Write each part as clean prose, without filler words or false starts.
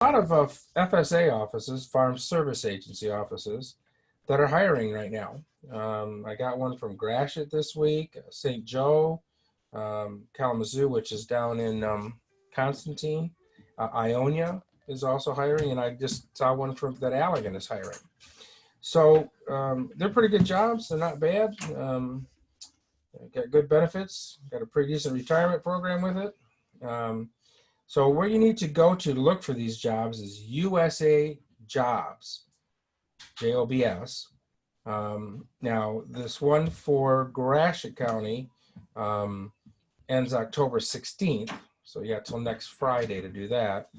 A lot of FSA offices, Farm Service Agency offices, that are hiring right now. I got one from Gratiot this week, St. Joe, Kalamazoo, which is down in Constantine. Ionia is also hiring, and I just saw one from that Allegan is hiring. So they're pretty good jobs. They're not bad. Got good benefits. Got a pretty decent retirement program with it. So where you need to go to look for these jobs is USA Jobs, JOBS. Now, this one for Gratiot County ends October 16th. So you got till next Friday to do that.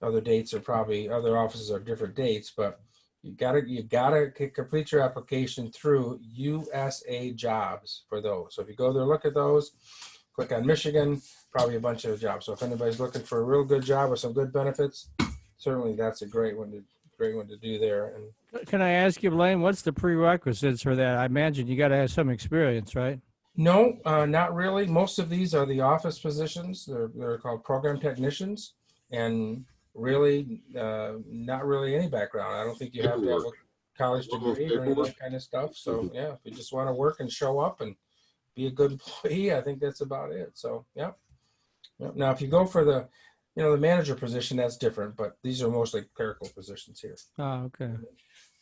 Other dates are probably, other offices are different dates, but you gotta complete your application through USA Jobs for those. So if you go there, look at those, click on Michigan, probably a bunch of jobs. So if anybody's looking for a real good job with some good benefits, certainly that's a great one to do there. And can I ask you, Blain, what's the prerequisites for that? I imagine you got to have some experience, right? no, not really. Most of these are the office positions. They're called program technicians, and really, not really any background. I don't think you have to have a college degree or any of that kind of stuff. So yeah, if you just want to work and show up and be a good employee, I think that's about it. So yeah. Now, if you go for the manager position, that's different, but these are mostly clerical positions here. Oh, okay.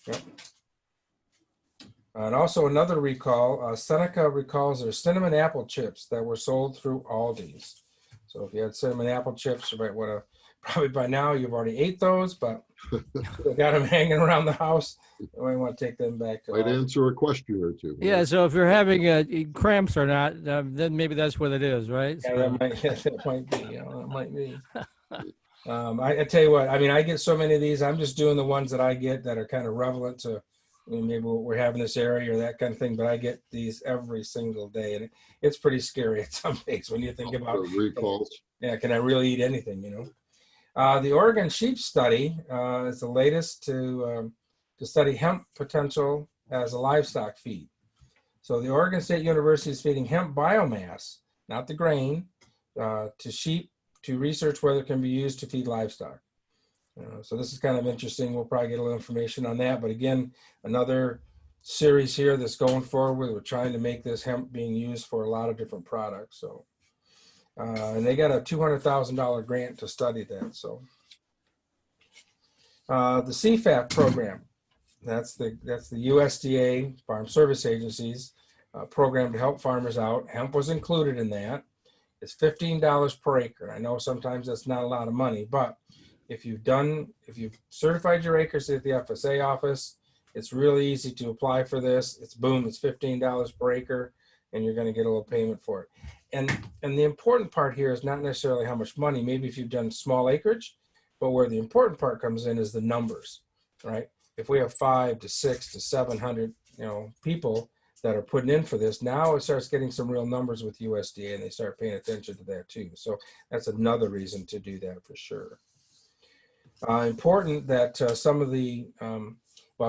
Yep. And also another recall, Seneca Recalls their cinnamon apple chips that were sold through Aldi's. So if you had cinnamon apple chips, you might want to, probably by now you've already ate those, but you got them hanging around the house. You might want to take them back to Might answer a question or two. Yeah, so if you're having cramps or not, then maybe that's what it is, right? Yeah, that might be. That might be. I tell you what, I mean, I get so many of these. I'm just doing the ones that I get that are kind of relevant to maybe what we're having this area or that kind of thing. But I get these every single day, and it's pretty scary at some days when you think about recalls. Yeah, can I really eat anything? The Oregon sheep study is the latest to study hemp potential as a livestock feed. So the Oregon State University is feeding hemp biomass, not the grain, to sheep to research whether it can be used to feed livestock. So this is kind of interesting. We'll probably get a little information on that. But again, another series here that's going forward. We're trying to make this hemp being used for a lot of different products. So, and they got a $200,000 grant to study that. So, the CFAP program, that's the USDA Farm Service Agency's program to help farmers out. Hemp was included in that. It's $15 per acre. I know sometimes that's not a lot of money, but if you've certified your acres at the FSA office, it's really easy to apply for this. It's $15 per acre, and you're going to get a little payment for it. And the important part here is not necessarily how much money. Maybe if you've done small acreage, but where the important part comes in is the numbers, right? If we have 5 to 6 to 700, people that are putting in for this, now it starts getting some real numbers with USDA, and they start paying attention to that too. So that's another reason to do that for sure. Important that some of the,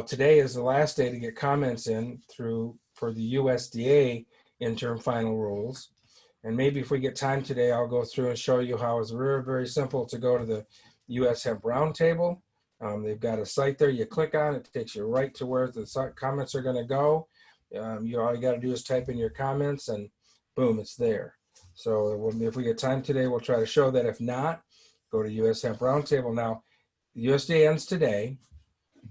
today is the last day to get comments in for the USDA interim final rules. And maybe if we get time today, I'll go through and show you how it's very, very simple to go to the US Hemp Roundtable. They've got a site there. You click on it, takes you right to where the comments are going to go. All you got to do is type in your comments, and boom, it's there. So if we get time today, we'll try to show that. If not, go to US Hemp Roundtable. Now, the USDA ends today.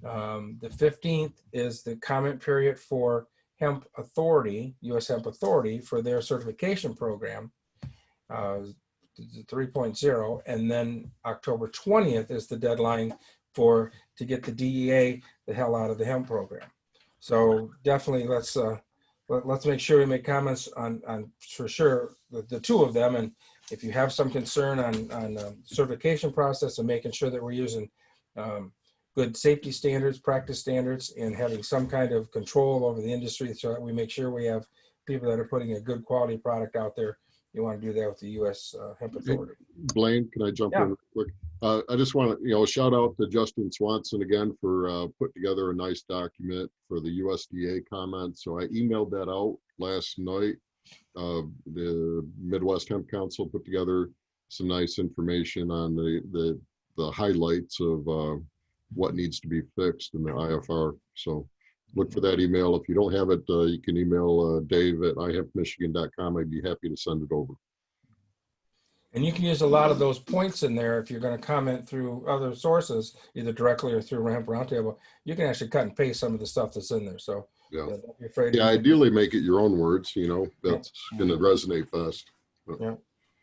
The 15th is the comment period for Hemp Authority, US Hemp Authority, for their certification program, 3.0, and then October 20th is the deadline to get the DEA the hell out of the hemp program. So definitely let's make sure we make comments on for sure the two of them, and if you have some concern on certification process and making sure that we're using good safety standards, practice standards, and having some kind of control over the industry so that we make sure we have people that are putting a good quality product out there, you want to do that with the U.S. Hemp Authority. Blain, can I jump in real quick? I just want to, shout out to Justin Swanson again for putting together a nice document for the USDA comments. So I emailed that out last night. The Midwest Hemp Council put together some nice information on the the highlights of what needs to be fixed in the IFR. So look for that email. If you don't have it, you can email Dave at ihempmichigan.com. I'd be happy to send it over. And you can use a lot of those points in there if you're going to comment through other sources, either directly or through Hemp Roundtable. You can actually cut and paste some of the stuff that's in there. So Yeah, don't be afraid. yeah. Ideally, make it your own words. You know, that's going to resonate fast. Yeah.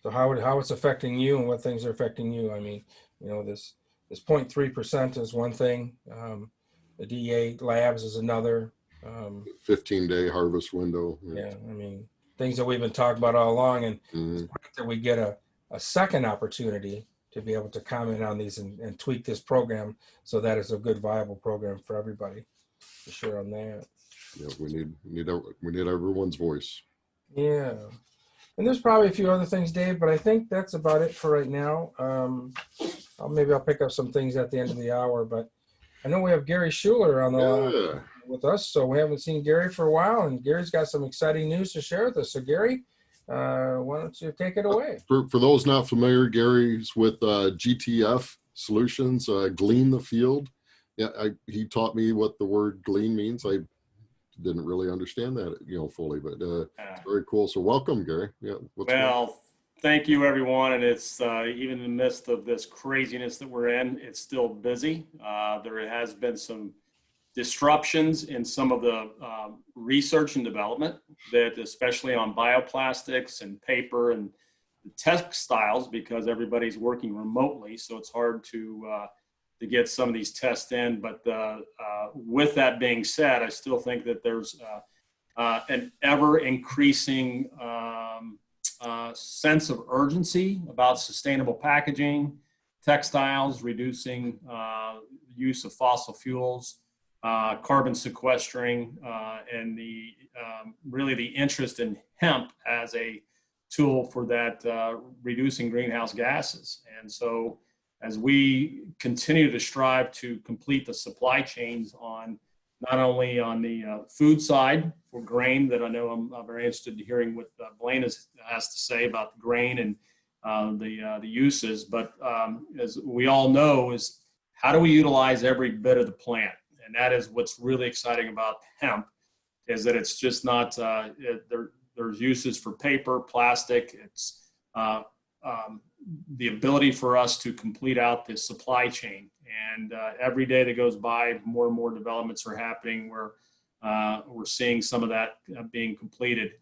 So how it's affecting you and what things are affecting you. I mean, you know, this 0.3% is one thing. The DEA labs is another. 15-day harvest window. Yeah, I mean, things that we've been talking about all along, and Mhm. it's great that we get a second opportunity to be able to comment on these and tweak this program so that it's a good, viable program for everybody. For sure on that. Yeah, we need everyone's voice. Yeah. And there's probably a few other things, Dave, but I think that's about it for right now. Maybe I'll pick up some things at the end of the hour, but I know we have Gary Schuler on the line with us, so we haven't seen Gary for a while, and Gary's got some exciting news to share with us. So Gary, why don't you take it away? For those not familiar, Gary's with GTF Solutions, Glean the Field. Yeah, he taught me what the word glean means. I didn't really understand that, fully, but it's very cool. So welcome, Gary. Yeah. Well, thank you, everyone. And it's even in the midst of this craziness that we're in, it's still busy. There has been some disruptions in some of the research and development that, especially on bioplastics and paper and textiles, because everybody's working remotely. So it's hard to get some of these tests in. But with that being said, I still think that there's an ever increasing sense of urgency about sustainable packaging, textiles, reducing use of fossil fuels, carbon sequestering, and really the interest in hemp as a tool for that reducing greenhouse gases. And so as we continue to strive to complete the supply chains on not only on the food side for grain, that I know I'm very interested in hearing what Blain has to say about the grain and the uses, but as we all know, is how do we utilize every bit of the plant? And that is what's really exciting about hemp, is that it's just not, there's uses for paper, plastic, it's the ability for us to complete out the supply chain. And every day that goes by, more and more developments are happening where we're seeing some of that being completed.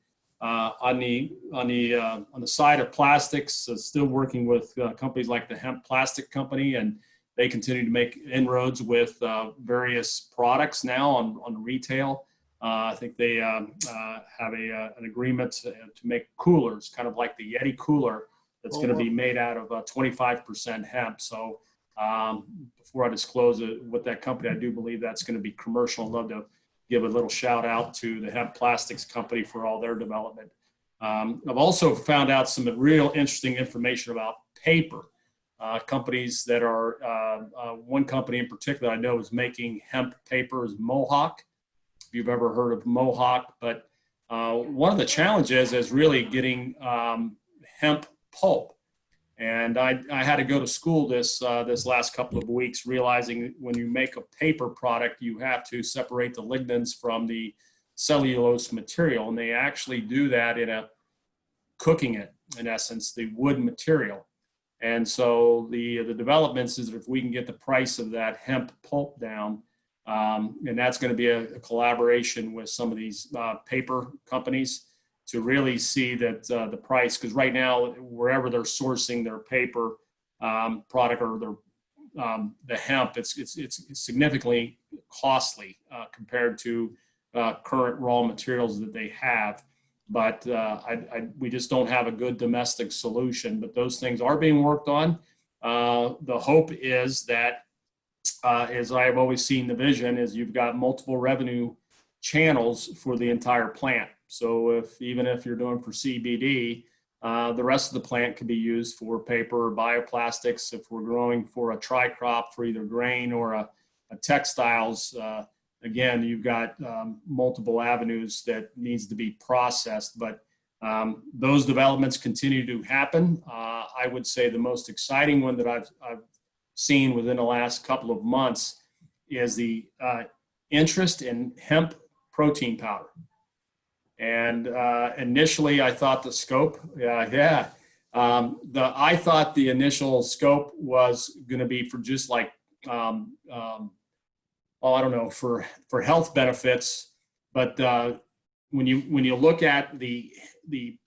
On the side of plastics, still working with companies like the Hemp Plastic Company, and they continue to make inroads with various products now on retail. I think they have an agreement to make coolers, kind of like the Yeti cooler, that's going to be made out of 25% hemp. So before I disclose what that company, I do believe that's going to be commercial. I'd love to give a little shout out to the Hemp Plastics Company for all their development. I've also found out some real interesting information about paper. Companies that are, one company in particular I know is making hemp paper is Mohawk. If you've ever heard of Mohawk, but one of the challenges is really getting hemp pulp. And I had to go to school this last couple of weeks, realizing when you make a paper product, you have to separate the lignins from the cellulose material. And they actually do that in cooking it, in essence, the wood material. And so the developments is that if we can get the price of that hemp pulp down, and that's going to be a collaboration with some of these paper companies to really see that the price, because right now, wherever they're sourcing their paper product or the hemp, it's significantly costly compared to current raw materials that they have. But we just don't have a good domestic solution. But those things are being worked on. The hope is that, as I have always seen the vision, is you've got multiple revenue channels for the entire plant. So even if you're doing for CBD, the rest of the plant can be used for paper or bioplastics. If we're growing for a tri-crop for either grain or a textiles, again, you've got multiple avenues that needs to be processed. But those developments continue to happen. I would say the most exciting one that I've seen within the last couple of months is the interest in hemp protein powder. And initially, I thought the scope, I thought the initial scope was going to be for just like, I don't know, for health benefits. But when you look at the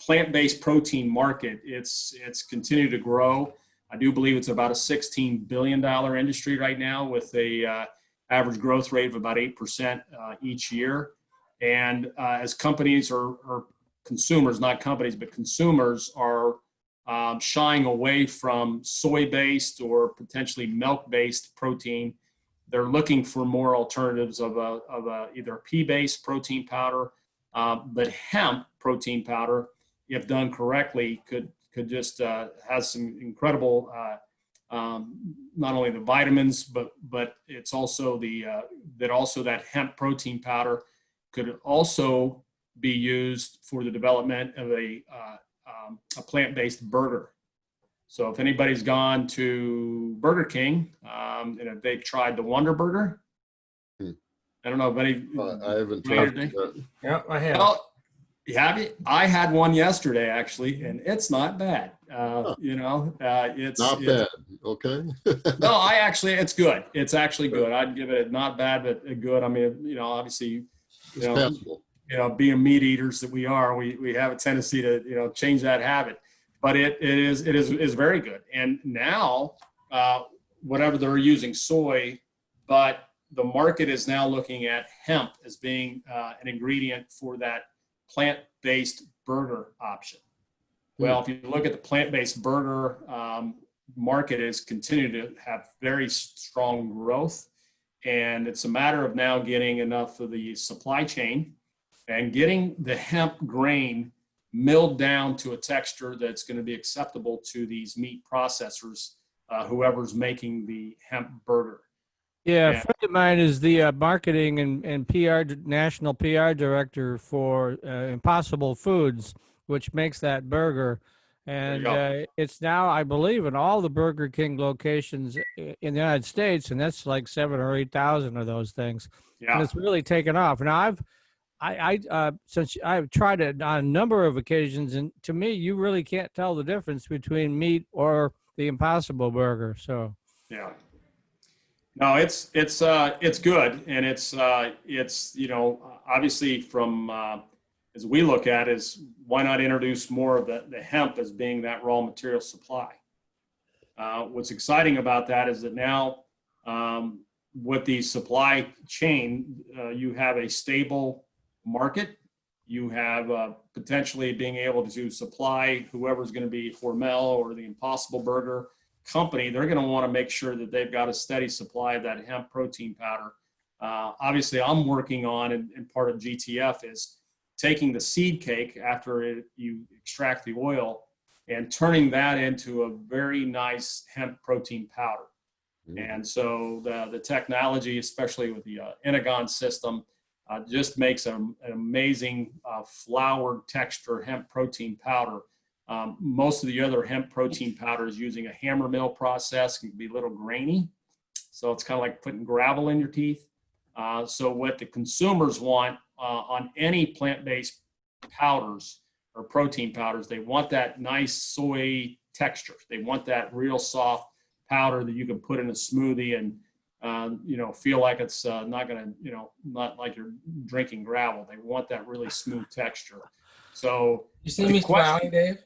plant-based protein market, it's continued to grow. I do believe it's about a $16 billion industry right now, with a average growth rate of about 8% each year. And as companies or consumers, not companies, but consumers are shying away from soy-based or potentially milk-based protein, they're looking for more alternatives of either a pea-based protein powder, but hemp protein powder, if done correctly, could just has some incredible, not only the vitamins, but it's also that hemp protein powder could also be used for the development of a plant-based burger. So if anybody's gone to Burger King and if they've tried the Wonder Burger, I don't know if any. I haven't tried that. Yeah, I have. Well, you have it? I had one yesterday actually, and it's not bad. It's Not bad. Okay. No, it's good. It's actually good. I'd give it not bad, but good. I mean, obviously, It's passable. being meat eaters that we are, we have a tendency to, change that habit. But it is very good. And now, whatever they're using soy, but the market is now looking at hemp as being an ingredient for that plant-based burger option. Well, if you look at the plant-based burger market, is continued to have very strong growth, and it's a matter of now getting enough of the supply chain and getting the hemp grain milled down to a texture that's going to be acceptable to these meat processors, whoever's making the hemp burger. Yeah, a friend of mine is the marketing and PR, national PR director for Impossible Foods, which makes that burger. And it's now, I believe, in all the Burger King locations in the United States, and that's like 7,000 or 8,000 of those things. Yeah. And it's really taken off. Now, since I've tried it on a number of occasions, and to me, you really can't tell the difference between meat or the Impossible Burger. So yeah, no, it's good, and it's obviously from as we look at is why not introduce more of the hemp as being that raw material supply. What's exciting about that is that now with the supply chain, you have a stable market. You have potentially being able to supply whoever's going to be Hormel or the Impossible Burger company. They're going to want to make sure that they've got a steady supply of that hemp protein powder. Obviously, I'm working on, and part of GTF is taking the seed cake after you extract the oil and turning that into a very nice hemp protein powder. And so the technology, especially with the Enigon system, just makes an amazing flour texture hemp protein powder. Most of the other hemp protein powders using a hammer mill process can be a little grainy. So it's kind of like putting gravel in your teeth. So what the consumers want on any plant-based powders or protein powders, they want that nice soy texture. They want that real soft powder that you can put in a smoothie and feel like it's not like you're drinking gravel. They want that really smooth texture. So You see me smiling, Dave?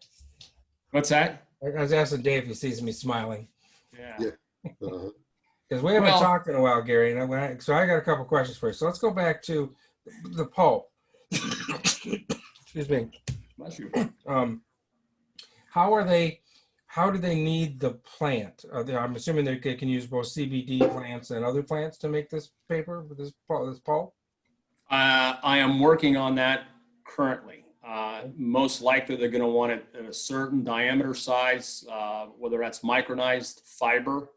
What's that? I was asking Dave if he sees me smiling. Yeah. Because we haven't talked in a while, Gary. So I got a couple questions for you. So let's go back to the pulp. Excuse me. Bless you. How do they need the plant? I'm assuming they can use both CBD plants and other plants to make this paper, this pulp? I am working on that currently. Most likely they're going to want it at a certain diameter size, whether that's micronized fiber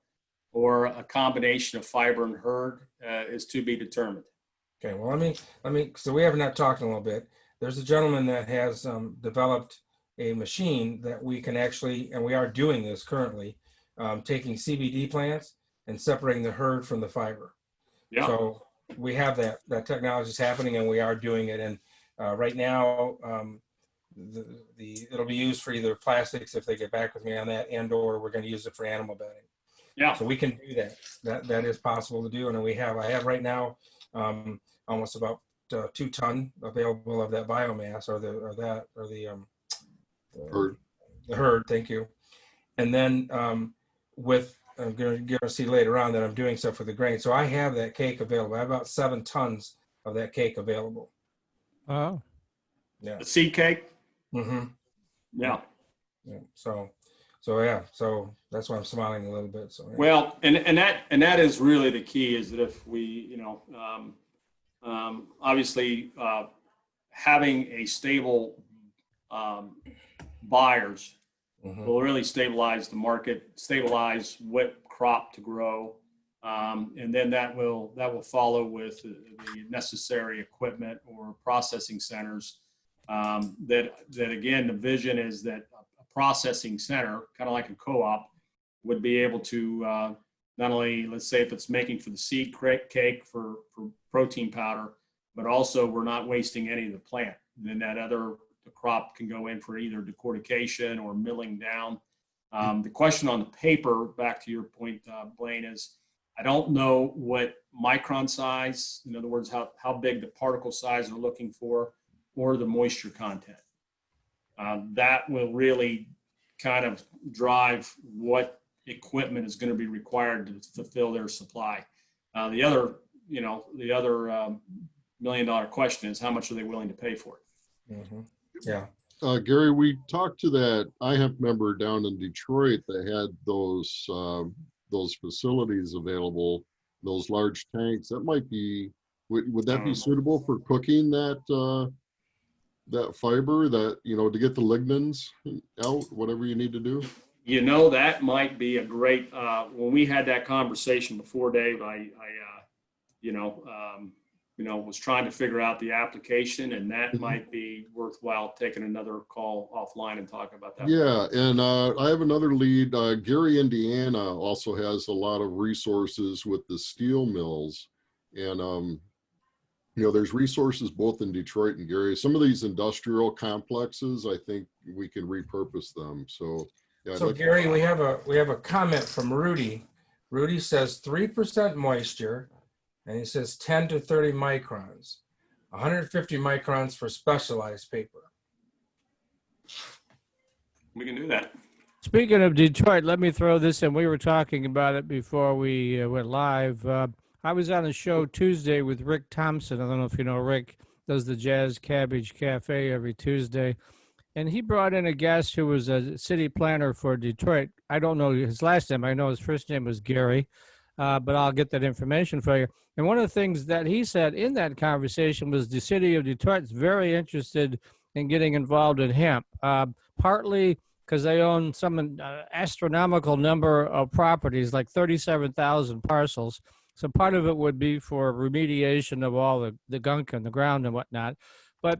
or a combination of fiber and hurd is to be determined. Okay, well, let me, so we have not talked in a little bit. There's a gentleman that has developed a machine that we can actually, and we are doing this currently, taking CBD plants and separating the hurd from the fiber. Yeah. So we have that technology is happening, and we are doing it. And right now, it'll be used for either plastics if they get back with me on that, and/or we're going to use it for animal bedding. Yeah. So we can do that. That is possible to do, and I have right now almost about 2 ton available of that biomass, or the Hurd. the hurd. Thank you. And then with I'm going to see later on that I'm doing stuff with the grain. So I have that cake available. I have about 7 tons of that cake available. Oh, Yeah. The seed cake. Mm-hmm. Yeah. Yeah. So yeah. So that's why I'm smiling a little bit. So yeah. Well, and that is really the key, is that if we, obviously having a stable buyers will really stabilize the market, stabilize what crop to grow, and then that will follow with the necessary equipment or processing centers. That again, the vision is that a processing center, kind of like a co-op, would be able to not only, let's say if it's making for the seed cake for protein powder, but also we're not wasting any of the plant. Then the crop can go in for either decortication or milling down. The question on the paper, back to your point, Blain, is I don't know what micron size, in other words, how big the particle size they're looking for, or the moisture content. That will really kind of drive what equipment is going to be required to fulfill their supply. The other $1 million question is how much are they willing to pay for it? Mm-hmm. Yeah. Gary, we talked to that ihemp member down in Detroit that had those facilities available, those large tanks. That might be, would that be suitable for cooking that fiber, that, to get the lignins out, whatever you need to do? That might be a great, when we had that conversation before, Dave, I was trying to figure out the application, and that might be worthwhile taking another call offline and talking about that. Yeah, and I have another lead. Gary, Indiana also has a lot of resources with the steel mills, and there's resources both in Detroit and Gary. Some of these industrial complexes, I think we can repurpose them. So yeah. So Gary, we have a comment from Rudy. Rudy says 3% moisture. And he says 10 to 30 microns, 150 microns for specialized paper. We can do that. speaking of Detroit, let me throw this in. We were talking about it before we went live. I was on a show Tuesday with Rick Thompson. I don't know if you know Rick, does the Jazz Cabbage Cafe every Tuesday. And he brought in a guest who was a city planner for Detroit. I don't know his last name. I know his first name was Gary, but I'll get that information for you. And one of the things that he said in that conversation was the city of Detroit is very interested in getting involved in hemp, partly because they own some astronomical number of properties, like 37,000 parcels. So part of it would be for remediation of all the gunk in the ground and whatnot. But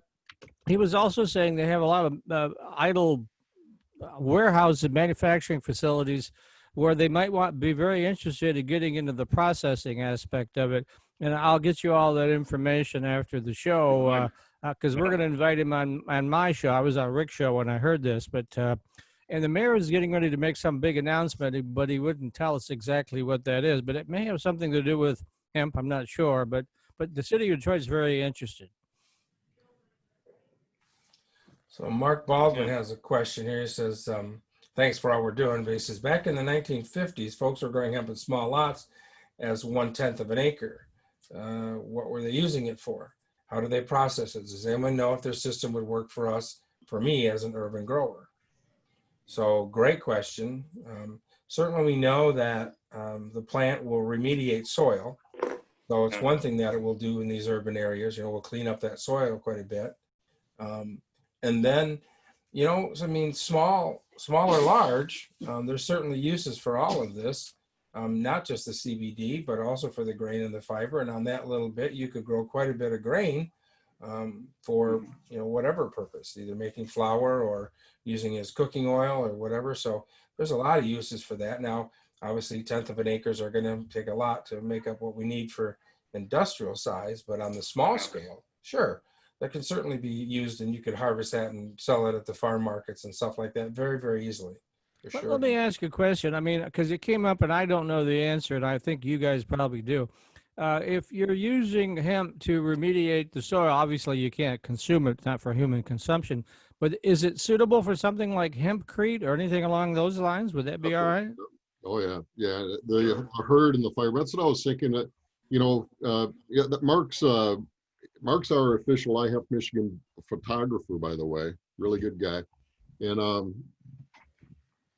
he was also saying they have a lot of idle warehouses and manufacturing facilities where they might be very interested in getting into the processing aspect of it. And I'll get you all that information after the show, because we're going to invite him on my show. I was on Rick's show when I heard this, but and the mayor is getting ready to make some big announcement, but he wouldn't tell us exactly what that is. But it may have something to do with hemp. I'm not sure, but the city of Detroit is very interested. So Mark Baldwin has a question here. He says, thanks for all we're doing. But he says, back in the 1950s, folks were growing hemp in small lots as 1/10 of an acre. What were they using it for? How do they process it? Does anyone know if their system would work for me as an urban grower? So great question. Certainly we know that the plant will remediate soil. So it's one thing that it will do in these urban areas. We'll clean up that soil quite a bit. And then, I mean, small or large, there's certainly uses for all of this, not just the CBD, but also for the grain and the fiber. And on that little bit, you could grow quite a bit of grain for, whatever purpose, either making flour or using it as cooking oil or whatever. So there's a lot of uses for that. Now, obviously, 1/10 of an acres are going to take a lot to make up what we need for industrial size, but on the small scale, sure, that can certainly be used, and you could harvest that and sell it at the farm markets and stuff like that very, very easily. For But sure. let me ask you a question. I mean, because it came up and I don't know the answer, and I think you guys probably do. If you're using hemp to remediate the soil, obviously you can't consume it, it's not for human consumption. But is it suitable for something like hempcrete or anything along those lines? Would that be all right? Oh yeah, yeah. The herd and the fiber. That's what I was thinking. That yeah. That Mark's our official IHEP Michigan photographer, by the way. Really good guy. And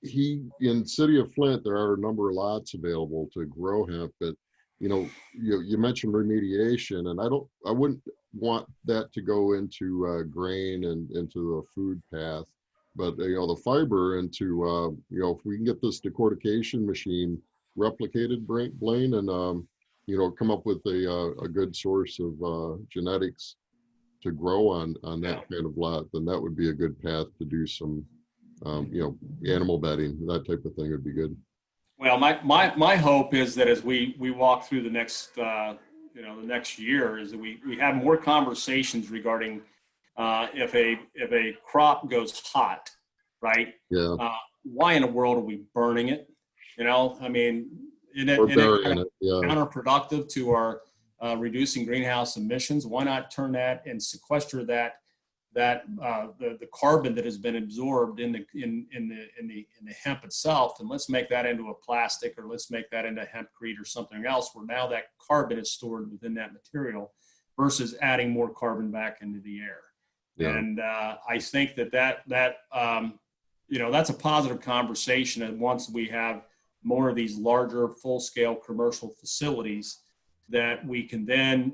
he in city of Flint, there are a number of lots available to grow hemp. But you mentioned remediation, and I wouldn't want that to go into grain and into a food path. But the fiber into if we can get this decortication machine replicated, Blain, and come up with a good source of genetics to grow on that kind of lot, then that would be a good path to do some animal bedding. That type of thing would be good. Well, my hope is that as we walk through the next the next year, is that we have more conversations regarding if a crop goes hot, right? Yeah. Why in the world are we burning it? I mean, isn't it kind of counterproductive to our reducing greenhouse emissions? Why not turn that and sequester the carbon that has been absorbed in the hemp itself, and let's make that into a plastic, or let's make that into hempcrete or something else, where now that carbon is stored within that material versus adding more carbon back into the air. Yeah. And I think that's a positive conversation. And once we have more of these larger full-scale commercial facilities, that we can then,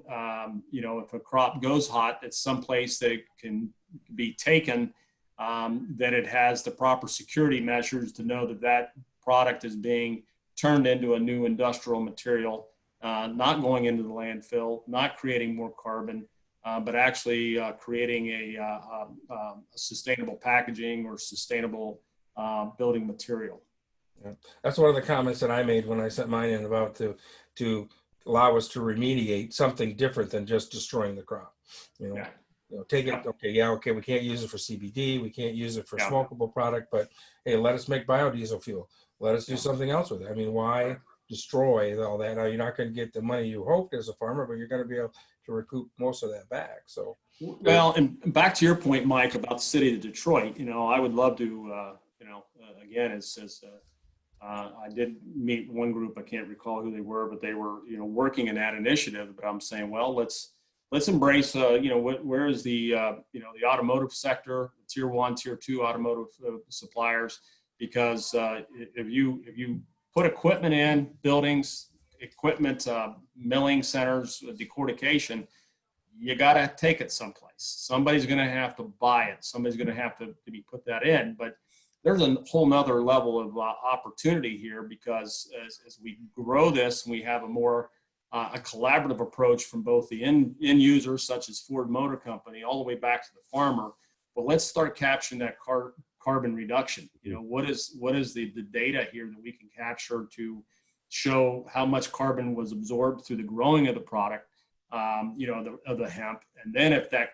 if a crop goes hot, it's someplace that it can be taken, that it has the proper security measures to know that product is being turned into a new industrial material, not going into the landfill, not creating more carbon, but actually creating a sustainable packaging or sustainable building material. Yeah. That's one of the comments that I made when I sent mine in about to allow us to remediate something different than just destroying the crop. Take it. Okay, we can't use it for CBD. We can't use it for smokable product, but hey, let us make biodiesel fuel. Let us do something else with it. I mean, why destroy all that? Now, you're not going to get the money you hoped as a farmer, but you're going to be able to recoup most of that back. So, well, and back to your point, Mike, about the city of Detroit, I would love to, again, it says, I did meet one group. I can't recall who they were, but they were, working in that initiative. But I'm saying, well, let's embrace, where is the, the automotive sector, tier 1, tier 2 automotive suppliers, because if you put equipment in buildings, equipment, milling centers, decortication, you got to take it someplace. Somebody's going to have to buy it. Somebody's going to have to be put that in. But there's a whole nother level of opportunity here, because as we grow this and we have a more a collaborative approach from both the end users, such as Ford Motor Company, all the way back to the farmer. But let's start capturing that carbon reduction. What is the data here that we can capture to show how much carbon was absorbed through the growing of the product, of the hemp, and then if that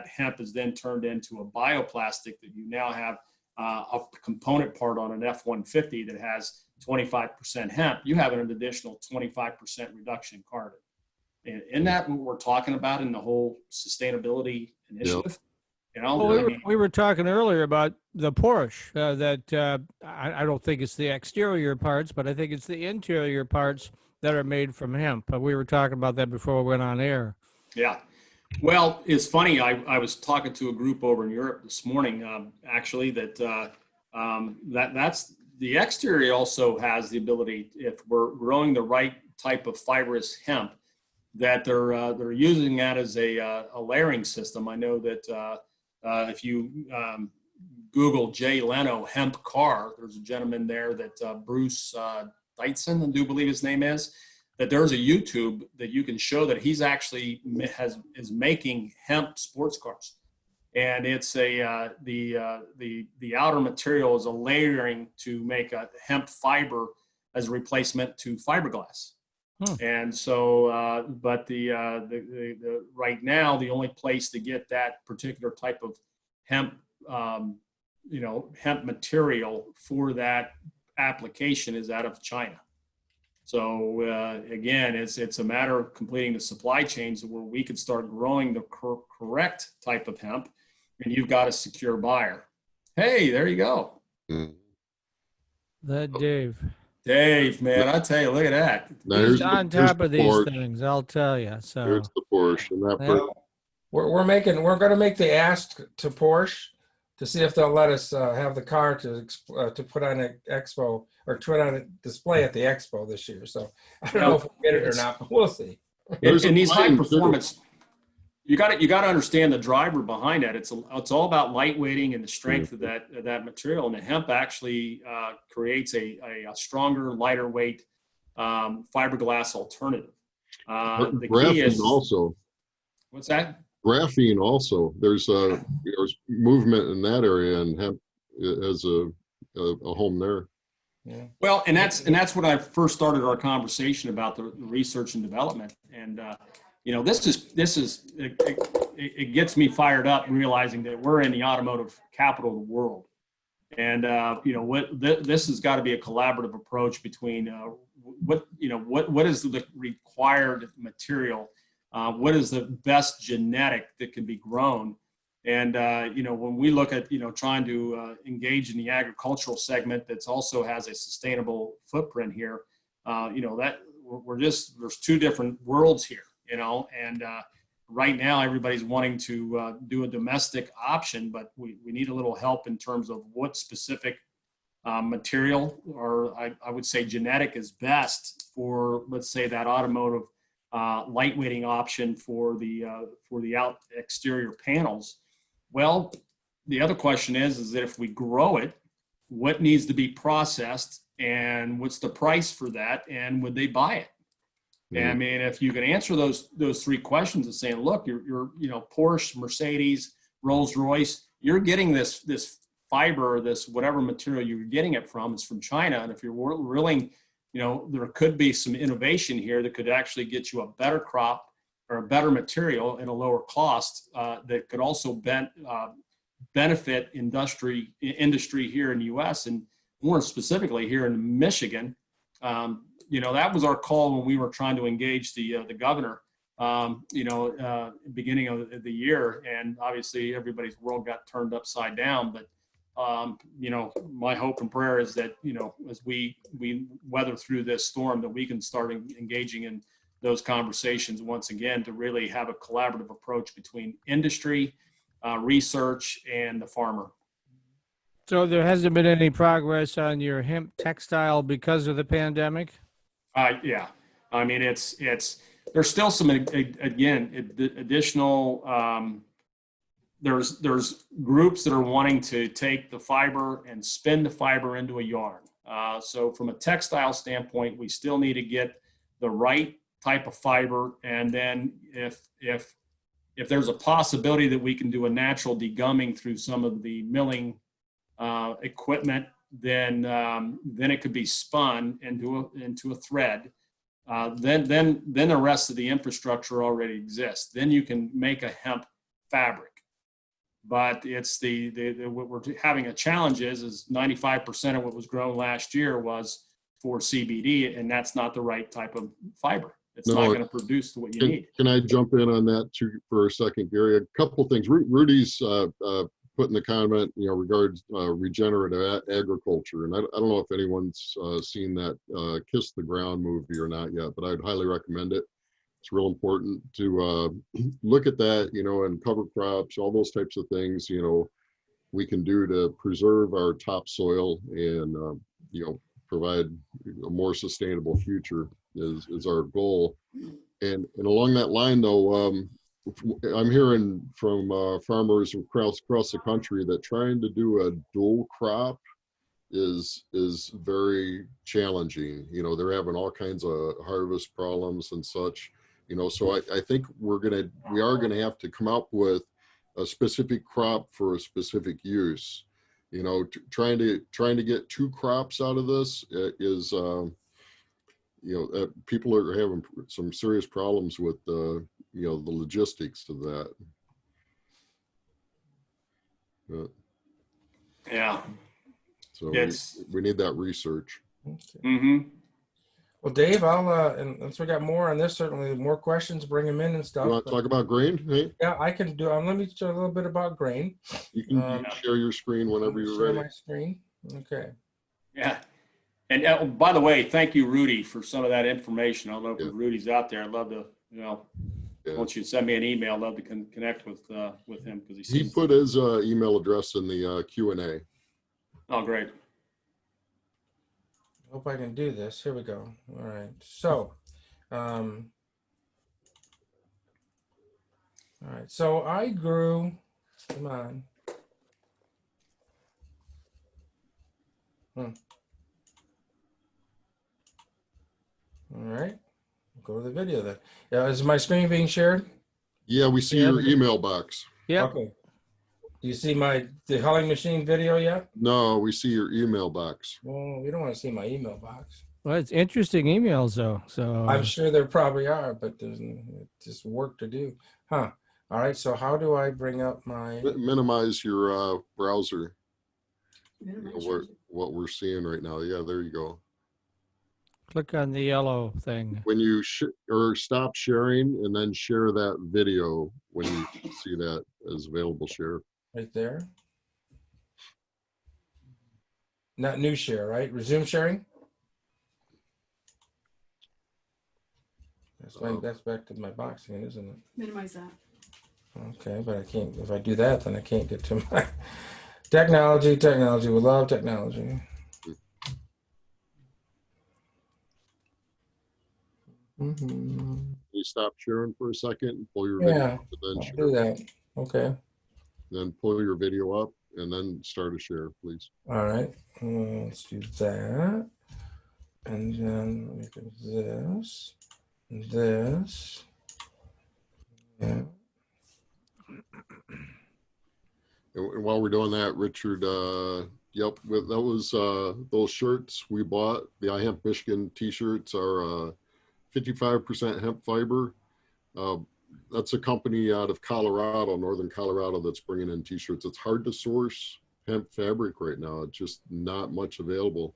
hemp is then turned into a bioplastic that you now have a component part on an F-150 that has 25% hemp, you have an additional 25% reduction in carbon. And isn't that what we're talking about in the whole sustainability initiative? Well, we were talking earlier about the Porsche that I don't think it's the exterior parts, but I think it's the interior parts that are made from hemp. We were talking about that before we went on air. Yeah. Well, it's funny. I was talking to a group over in Europe this morning, actually, that's the exterior also has the ability, if we're growing the right type of fibrous hemp, that they're using that as a layering system. I know that if you Google Jay Leno hemp car, there's a gentleman there that Bruce Deitzen, I do believe his name is, that there's a YouTube that you can show that he's actually is making hemp sports cars. and it's the outer material is a layering to make a hemp fiber as a replacement to fiberglass. And so, but the right now, the only place to get that particular type of hemp, hemp material for that application is out of China. So again, it's a matter of completing the supply chains where we could start growing the correct type of hemp, and you've got a secure buyer. Hey, there you go. That Dave. Dave, man, I tell you, look at that. He's on top of these things, I'll tell you. So here's the Porsche, and that we're going to make the ask to Porsche to see if they'll let us have the car to put on an expo or put on a display at the expo this year. So I don't know if we'll get it or not, but we'll see. In these high performance, you got to understand the driver behind that. It's all about lightweighting and the strength of that material. And the hemp actually creates a stronger, lighter weight fiberglass alternative. The key is also. What's that? Graphene also. There's movement in that area, and hemp has a home there. Yeah. Well, and that's when I first started our conversation about the research and development. And this is it gets me fired up realizing that we're in the automotive capital of the world, and this has got to be a collaborative approach between what is the required material, what is the best genetic that can be grown, and when we look at trying to engage in the agricultural segment that's also has a sustainable footprint here, that there's two different worlds here. And right now everybody's wanting to do a domestic option, but we need a little help in terms of what specific material, or I would say genetic, is best for, let's say, that automotive lightweighting option for the exterior panels. Well, the other question is that if we grow it, what needs to be processed, and what's the price for that, and would they buy it? And I mean, if you can answer those three questions and saying, look, you're Porsche, Mercedes, Rolls-Royce, you're getting this fiber, this whatever material you're getting it from is from China. And if you're willing, there could be some innovation here that could actually get you a better crop or a better material at a lower cost that could also benefit industry here in the U.S. and more specifically here in Michigan. That was our call when we were trying to engage the governor, beginning of the year, and obviously everybody's world got turned upside down. But my hope and prayer is that as we weather through this storm, that we can start engaging in those conversations once again to really have a collaborative approach between industry, research, and the farmer. So there hasn't been any progress on your hemp textile because of the pandemic? Yeah, I mean, there's still some, again, additional, there's groups that are wanting to take the fiber and spin the fiber into a yarn. So from a textile standpoint, we still need to get the right type of fiber. And then if there's a possibility that we can do a natural degumming through some of the milling equipment, then it could be spun into a thread. Then the rest of the infrastructure already exists. Then you can make a hemp fabric. But it's what we're having a challenge is 95% of what was grown last year was for CBD, and that's not the right type of fiber. It's not going to produce what you need. Can I jump in on that too for a second, Gary? A couple things. Rudy's put in the comment, regards regenerative agriculture, and I don't know if anyone's seen that Kiss the Ground movie or not yet, but I'd highly recommend it. It's real important to look at that, and cover crops, all those types of things, we can do to preserve our topsoil and, provide a more sustainable future is our goal. And along that line, though, I'm hearing from farmers across the country that trying to do a dual crop is very challenging. They're having all kinds of harvest problems and such. So I think we are gonna have to come up with a specific crop for a specific use. You know, trying to get 2 crops out of this is, people are having some serious problems with the logistics of that. Yeah. So It's we need that research. mm-hmm. Well, Dave, I'll and once we got more on this, certainly more questions, bring them in and stuff. You want to talk about grain? Hey, Yeah, I can do. Let me show a little bit about grain. you can share your screen whenever you're Share ready. my screen. Okay. Yeah. And by the way, thank you, Rudy, for some of that information. I don't know if Rudy's out there. I'd love to, once you send me an email, I'd love to connect with him because He put his email address in the Q&A. Oh, great. Hope I can do this. Here we go. All right. So, all right. So I grew. Come on. All right. Go to the video then. Yeah, is my screen being shared? Yeah, we see your email box. Yeah. Okay. Do you see the hulling machine video yet? No, we see your email box. Well, we don't want to see my email box. Well, it's interesting emails though. So I'm sure there probably are, but there's just work to do. Huh. All right. So how do I bring up my? Minimize your browser. What we're seeing right now. Yeah, there you go. click on the yellow thing. When you or stop sharing and then share that video when you see that as available share. Right there. Not new share, right? Resume sharing. That's back to my box again, isn't it? Minimize that. Okay, but I can't. If I do that, then I can't get to my technology. Technology. We love technology. You stop sharing for a second and pull your Yeah, video, then I'll share. do that. Okay. Then pull your video up and then start a share, please. All right. Let's do that. And then let me do this. This. Yeah. And while we're doing that, Richard, yep, that was those shirts we bought. The iHemp Michigan t-shirts are 55% hemp fiber. That's a company out of Colorado, northern Colorado, that's bringing in t-shirts. It's hard to source hemp fabric right now. It's just not much available.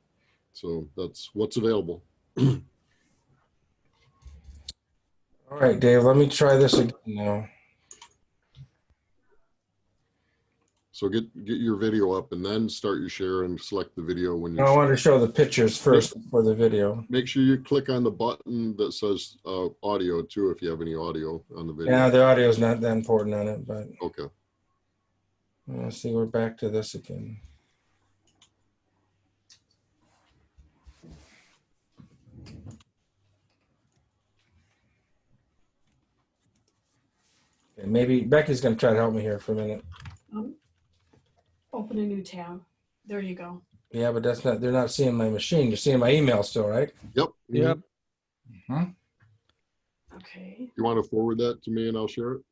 So that's what's available. All right, Dave, let me try this again now. So get your video up and then start your share and select the video when you I want to show the pictures first for the video. Make sure you click on the button that says audio too, if you have any audio on the video. Yeah, the audio is not that important on it, but Okay. let's see, we're back to this again. Okay, maybe Becky's going to try to help me here for a minute. Open a new tab. There you go. Yeah, but that's not, they're not seeing my machine. You're seeing my email still, right? Yep. Yep. Okay. You want to forward that to me and I'll share it?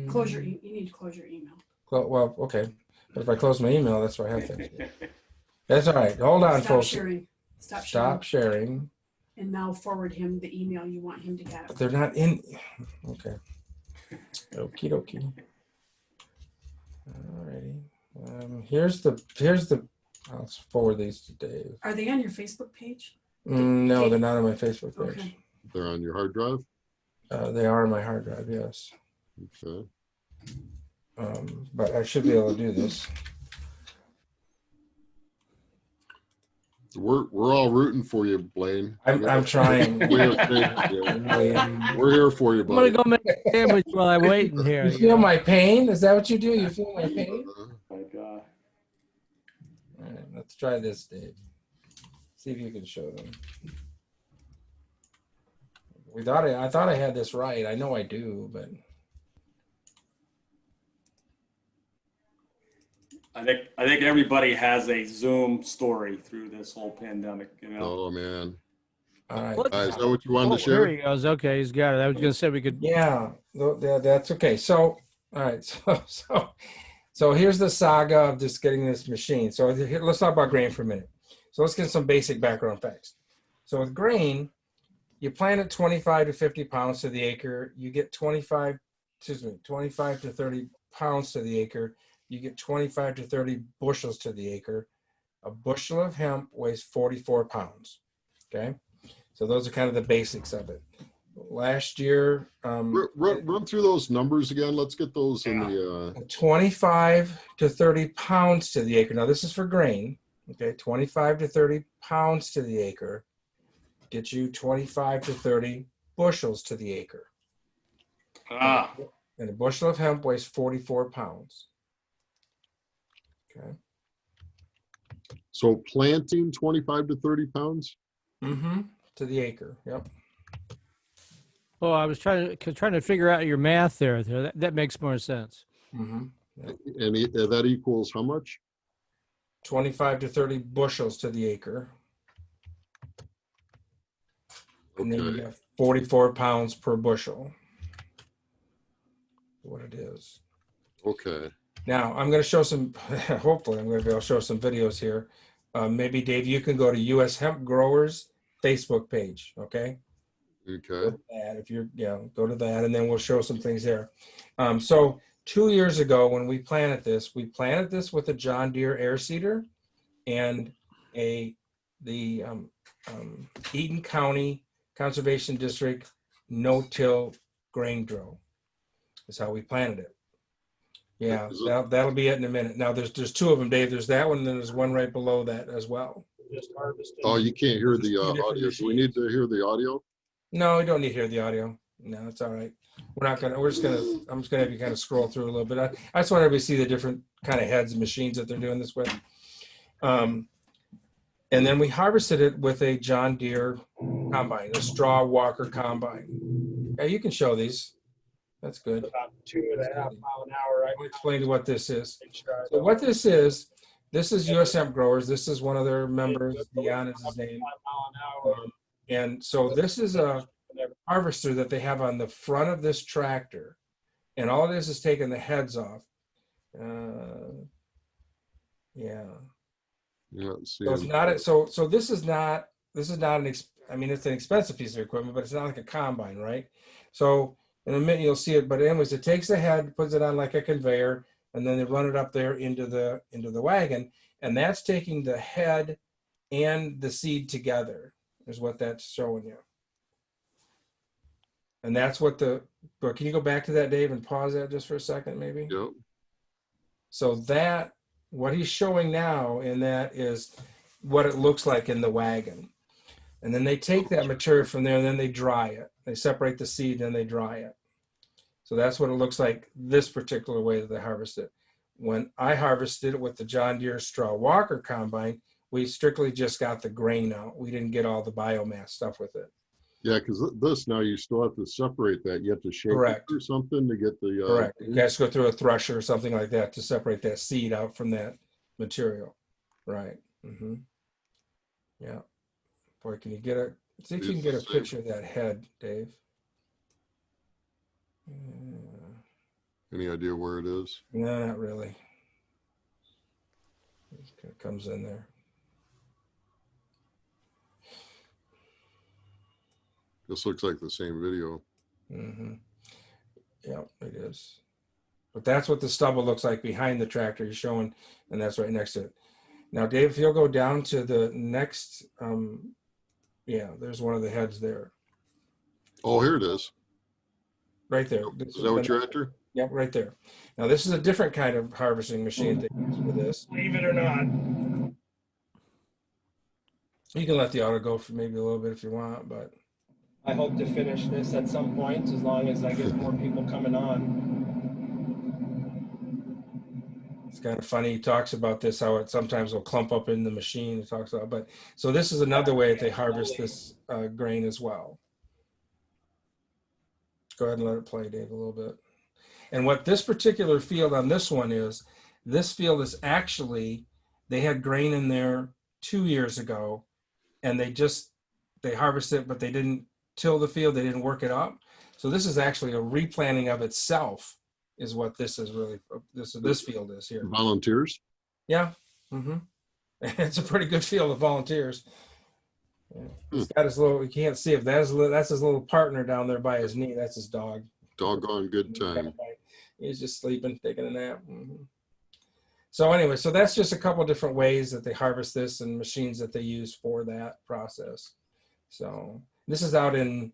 Close your. You need to close your email. Well, okay. But if I close my email, that's where I have things. That's all right. Hold on, Stop folks. sharing. Stop sharing. And now forward him the email you want him to get. They're not in. Okay. Okie dokie. Alrighty. Here's the. I'll forward these to Dave. Are they on your Facebook page? No, they're not on my Facebook page. Okay. They're on your hard drive? They are on my hard drive, yes. Okay. But I should be able to do this. We're all rooting for you, Blaine. I'm trying. We're here for you, I'm gonna buddy. go make a sandwich while I'm waiting here. You feel my pain? Is that what you do? You feel my pain? My God. All right, let's try this, Dave. See if you can show them. I thought I had this right. I know I do, but I think everybody has a Zoom story through this whole pandemic, you know. Oh man. all right. Is that what you wanted to There share? he goes. Okay, he's got it. I was gonna say we could. Yeah, that's okay. So All right, so here's the saga of just getting this machine. So let's talk about grain for a minute. So let's get some basic background facts. So with grain, you plant it 25 to 50 pounds to the acre. You get 25 to 30 pounds to the acre. You get 25 to 30 bushels to the acre. A bushel of hemp weighs 44 pounds. Okay, so those are kind of the basics of it. Last year, Run through those numbers again. Let's get those in the. 25 to 30 pounds to the acre. Now this is for grain. Okay, 25 to 30 pounds to the acre gets you 25 to 30 bushels to the acre. Ah, And a bushel of hemp weighs 44 pounds. Okay. So planting 25 to 30 pounds. Mm-hmm. To the acre. Yep. Oh, I was trying to figure out your math there. That makes more sense. Mm-hmm. And that equals how much? 25 to 30 bushels to the acre. And then you Okay. got 44 pounds per bushel. What it is. Okay. Now I'm going to show some, hopefully I'm going to be able to show some videos here. Maybe Dave, you can go to US Hemp Growers Facebook page. Okay. Okay. Go to that if you're, go to that, and then we'll show some things there. So 2 years ago when we planted this with a John Deere air seeder and the Eaton County Conservation District no-till grain drill is how we planted it. Yeah, that'll be it in a minute. Now there's two of them, Dave. There's that one, and then there's one right below that as well. Oh, you can't hear the Two different audio. Do we need to hear the audio? No, we don't need to hear the audio. No, it's all right. I'm just gonna have you kind of scroll through a little bit. I just want everybody to see the different kind of heads and machines that they're doing this with. And then we harvested it with a John Deere combine, a straw walker combine. Yeah, you can show these. That's good. About 2.5 mile an hour. I'll explain what this is. So what this is US Hemp Growers. This is one of their members, Dion is his name. 5 mile an hour. And so this is a harvester that they have on the front of this tractor. And all it is taking the heads off. Yeah. So it's not, so this is not it's an expensive piece of equipment, but it's not like a combine, right? So in a minute you'll see it, but anyways, it takes the head, puts it on like a conveyor, and then they run it up there into the wagon, and that's taking the head and the seed together is what that's showing you. And that's what but can you go back to that, Dave, and pause that just for a second, maybe? Yep. So what he's showing now in that is what it looks like in the wagon. And then they take that material from there and then they dry it. They separate the seed and they dry it. So that's what it looks like this particular way that they harvest it. When I harvested it with the John Deere straw walker combine, we strictly just got the grain out. We didn't get all the biomass stuff with it. Yeah, because this now you still have to separate that. You have to shake Correct. it or something to get the. Correct. You guys go through a thresher or something like that to separate that seed out from that material. Right. Mm-hmm. Yeah. Boy, can you see if you can get a picture of that head, Dave? Any idea where it is? No, not really. It kind of comes in there. This looks like the same video. Mm-hmm. Yeah, it is. But that's what the stubble looks like behind the tractor you're showing, and that's right next to it. Now, Dave, if you'll go down to the next, there's one of the heads there. Oh, here it is. Right there. Is that what you're after? Yep, right there. Now, this is a different kind of harvesting machine they use for this. Believe it or not. You can let the auto go for maybe a little bit if you want, but I hope to finish this at some point, as long as I get more people coming on. it's kind of funny. He talks about this, how it sometimes will clump up in the machine. He talks about, but so this is another way that they harvest this grain as well. Go ahead and let it play, Dave, a little bit. And what this particular field on this one is, this field is actually, they had grain in there 2 years ago, and they harvested it, but they didn't till the field, they didn't work it up. So this is actually a replanting of itself is what this is really, this field is here. Volunteers? Yeah. It's a pretty good field of volunteers. Yeah. He's got his little, you can't see if that's his little partner down there by his knee. That's his dog. Doggone good time. He's just sleeping, taking a nap. So anyway, so that's just a couple different ways that they harvest this and machines that they use for that process. So this is out in,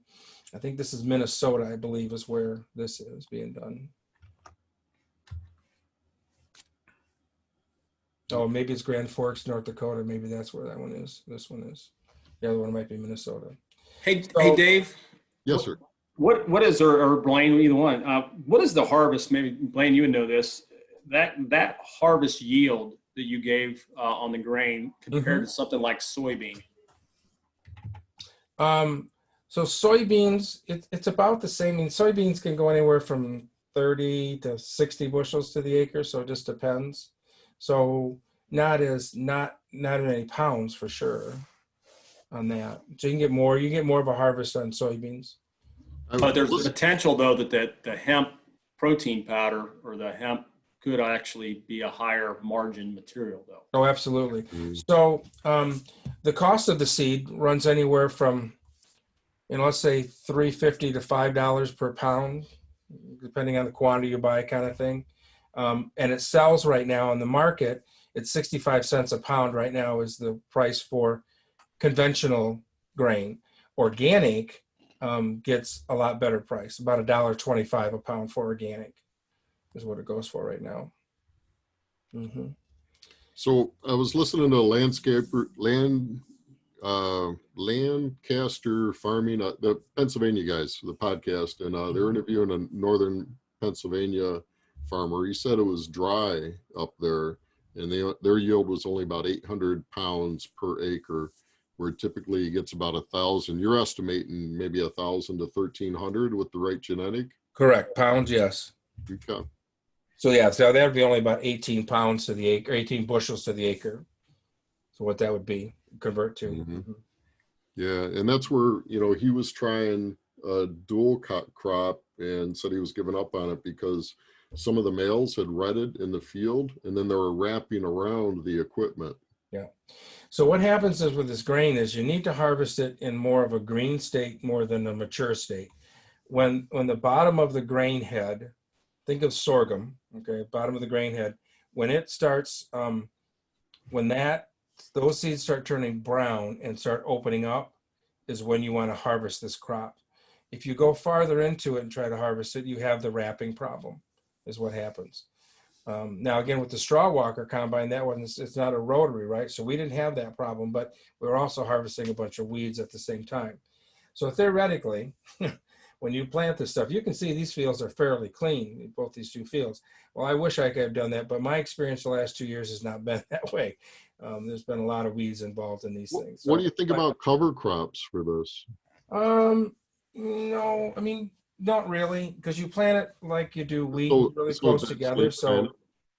I think this is Minnesota, I believe is where this is being done. Oh, maybe it's Grand Forks, North Dakota. Maybe that's where that one is. This one is. The other one might be Minnesota. Hey, So- hey, Dave. Yes, sir. What is, or Blaine, either one, what is the harvest, maybe Blaine, you would know this, that harvest yield that you gave on the grain compared to something like soybean? So soybeans, it's about the same. I mean, soybeans can go anywhere from 30 to 60 bushels to the acre. So it just depends. So not many pounds for sure on that. So you get more of a harvest on soybeans. But there's the potential, though, that the hemp protein powder or the hemp could actually be a higher margin material, though. Oh, absolutely. So the cost of the seed runs anywhere from, let's say $3.50 to $5 per pound, depending on the quantity you buy, kind of thing. And it sells right now on the market. It's 65 cents a pound right now is the price for conventional grain. Organic gets a lot better price, about $1.25 a pound for organic is what it goes for right now. So I was listening to Lancaster Farming, the Pennsylvania guys, the podcast, and they're interviewing a northern Pennsylvania farmer. He said it was dry up there, and their yield was only about 800 pounds per acre, where typically it gets about 1,000. You're estimating maybe 1,000 to 1,300 with the right genetic? Correct. Pounds, yes. Okay. So yeah, so that would be only about 18 pounds to the acre, 18 bushels to the acre. So what that would be, convert to. Yeah, and that's where, he was trying a dual crop and said he was giving up on it because some of the males had rutted in the field and then they were wrapping around the equipment. Yeah. So what happens is with this grain is you need to harvest it in more of a green state more than a mature state. When the bottom of the grain head, think of sorghum, okay, bottom of the grain head, when it starts, when those seeds start turning brown and start opening up is when you want to harvest this crop. If you go farther into it and try to harvest it, you have the wrapping problem is what happens. Now, again, with the straw walker combine, that one, it's not a rotary, right? So we didn't have that problem, but we were also harvesting a bunch of weeds at the same time. So theoretically, when you plant this stuff, you can see these fields are fairly clean, both these two fields. Well, I wish I could have done that, but my experience the last 2 years has not been that way. There's been a lot of weeds involved in these things. What do you think about cover crops for this? No, I mean, not really, because you plant it like you do wheat, really close together. So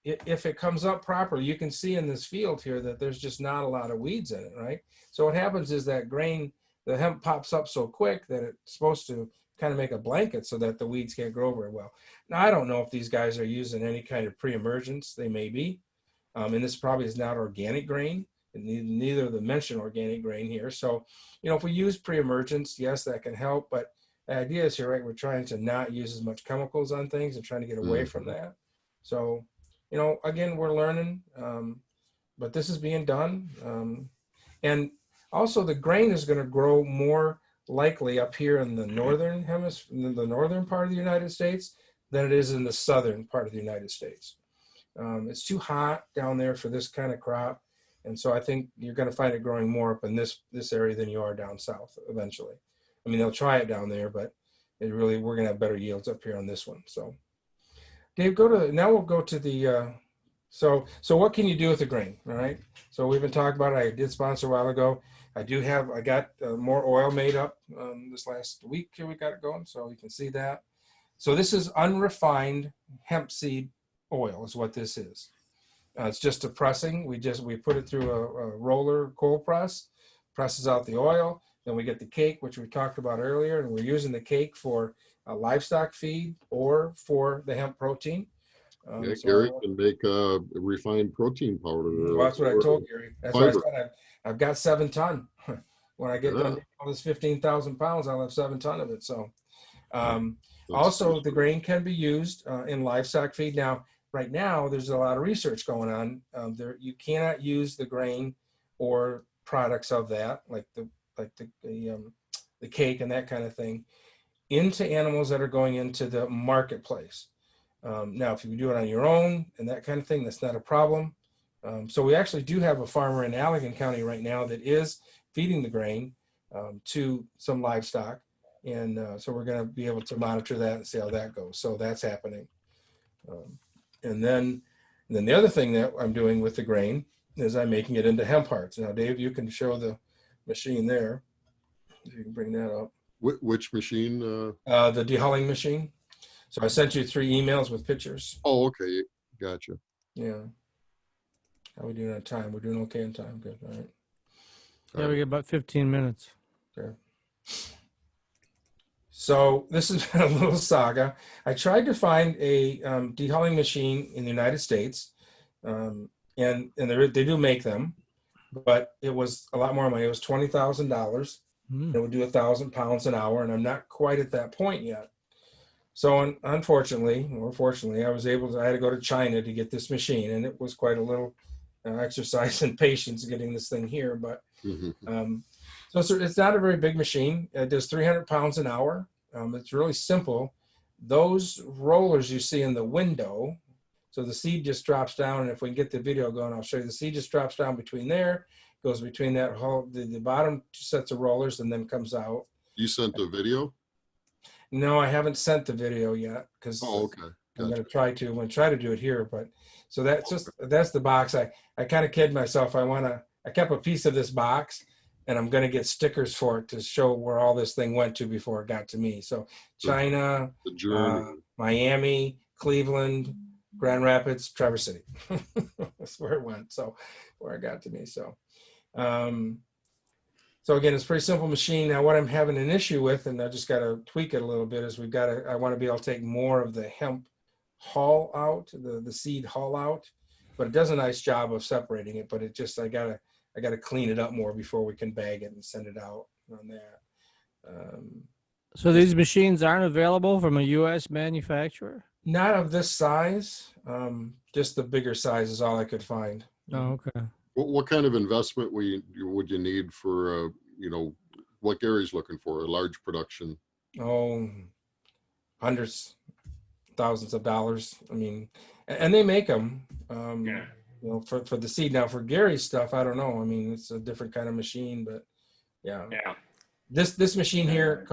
if it comes up properly, you can see in this field here that there's just not a lot of weeds in it, right? So what happens is that grain, the hemp pops up so quick that it's supposed to kind of make a blanket so that the weeds can't grow very well. Now, I don't know if these guys are using any kind of pre-emergence. They may be. And this probably is not organic grain. And neither of them mention organic grain here. So, if we use pre-emergence, yes, that can help. But the idea is here, right? We're trying to not use as much chemicals on things and trying to get away from that. So, again, we're learning, but this is being done. And also the grain is going to grow more likely up here in the northern hemisphere, the northern part of the United States, than it is in the southern part of the United States. It's too hot down there for this kind of crop. And so I think you're going to find it growing more up in this area than you are down south eventually. I mean, they'll try it down there, but we're going to have better yields up here on this one. So Dave, now we'll go to the, so what can you do with the grain? All right. So we've been talking about it. I did sponsor a while ago. I got more oil made up this last week here. We got it going. So you can see that. So this is unrefined hemp seed oil is what this is. It's just a pressing. We put it through a roller cold press, presses out the oil, Then we get the cake, which we talked about earlier, and we're using the cake for livestock feed or for the hemp protein. Yeah, So Gary can make a refined protein powder. well, that's what I or told Gary. That's what I fiber. said. I've got 7 ton. When I get Yeah. done doing all this 15,000 pounds, I'll have 7 ton of it. So That's also the grain can be used in livestock feed. Now, right now, there's a lot of research going on. You cannot use the grain or products of that, like the cake and that kind of thing, into animals that are going into the marketplace. Now, if you do it on your own and that kind of thing, that's not a problem. So we actually do have a farmer in Allegan County right now that is feeding the grain to some livestock. And so we're going to be able to monitor that and see how that goes. So that's happening. And then the other thing that I'm doing with the grain is I'm making it into hemp hearts. Now, Dave, you can show the machine there. If you can bring that up. Which machine? The dehulling machine. So I sent you 3 emails with pictures. Oh, okay. Gotcha. Yeah. How are we doing on time? We're doing okay on time. Good. All right. Yeah, we get about 15 minutes. Okay. So this has been a little saga. I tried to find a dehulling machine in the United States, and they do make them, but it was a lot more money. It was $20,000. It would do 1,000 pounds an hour, and I'm not quite at that point yet. So unfortunately, or fortunately, I had to go to China to get this machine, and it was quite a little exercise and patience getting this thing here. But so it's not a very big machine. It does 300 pounds an hour. It's really simple. Those rollers you see in the window, so the seed just drops down, and if we can get the video going, I'll show you. The seed just drops down between there, goes between that whole the bottom 2 sets of rollers, and then comes out. You sent the video? No, I haven't sent the video yet because Okay. I'm going to try to. I'm going to try to do it here, but so that's the box. I kind of kid myself. I kept a piece of this box, and I'm going to get stickers for it to show where all this thing went to before it got to me. So China, The journey. Miami, Cleveland, Grand Rapids, Traverse City. That's where it went. So where it got to me. So again, it's a pretty simple machine. Now, what I'm having an issue with, and I just got to tweak it a little bit, is I want to be able to take more of the hemp hull out, the seed hull out, but it does a nice job of separating it. But it just, I gotta clean it up more before we can bag it and send it out on that. So these machines aren't available from a U.S. manufacturer? Not of this size. Just the bigger size is all I could find. Oh, okay. What kind of investment would you need for, what Gary's looking for, a large production? Oh, hundreds, thousands of dollars. I mean, and they make them, for the seed. Now for Gary's stuff, I don't know. I mean, it's a different kind of machine, but yeah. This machine here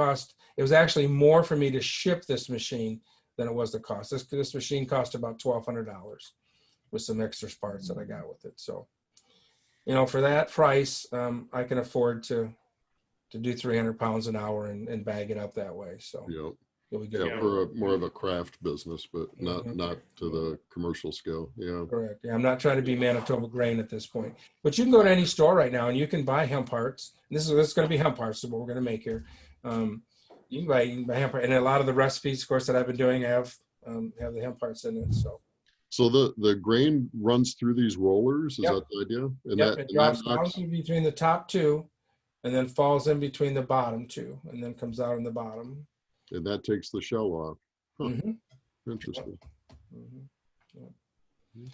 it was actually more for me to ship this machine than it was the cost. This machine cost about $1,200 with some extra parts that I got with it. So, for that price, I can afford to do 300 pounds an hour and bag it up that way. So it'll be good. Yeah, for more of a craft business, but not to the commercial scale. Yeah. Correct. Yeah, I'm not trying to be Manitoba Grain at this point. But you can go to any store right now and you can buy hemp parts. This is going to be hemp parts, is what we're going to make here. You can buy hemp parts, and a lot of the recipes, of course, that I've been doing have the hemp parts in it. So the grain runs through these rollers. Is that the idea? And it drops down through between the top 2, and then falls in between the bottom 2, and then comes out in the bottom. And that takes the shell off. Huh. Interesting. Okay.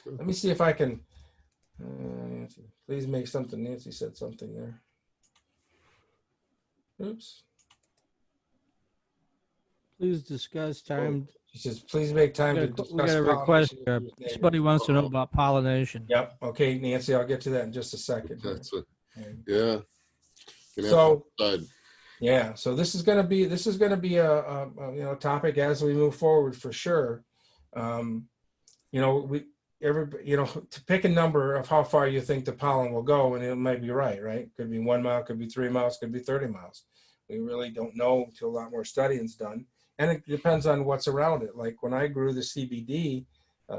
Let me see if I can. Nancy, please make something. Nancy said something there. Oops. Please discuss time. She says, please make time to discuss. We got a request. pollination. Somebody wants to know about pollination. Yep. Okay, Nancy, I'll get to that in just a second. That's yeah. So yeah, so this is going to be a topic as we move forward for sure. To pick a number of how far you think the pollen will go, and it might be right? Could be 1 mile, could be 3 miles, could be 30 miles. We really don't know until a lot more studying's done. And it depends on what's around it. Like when I grew the CBD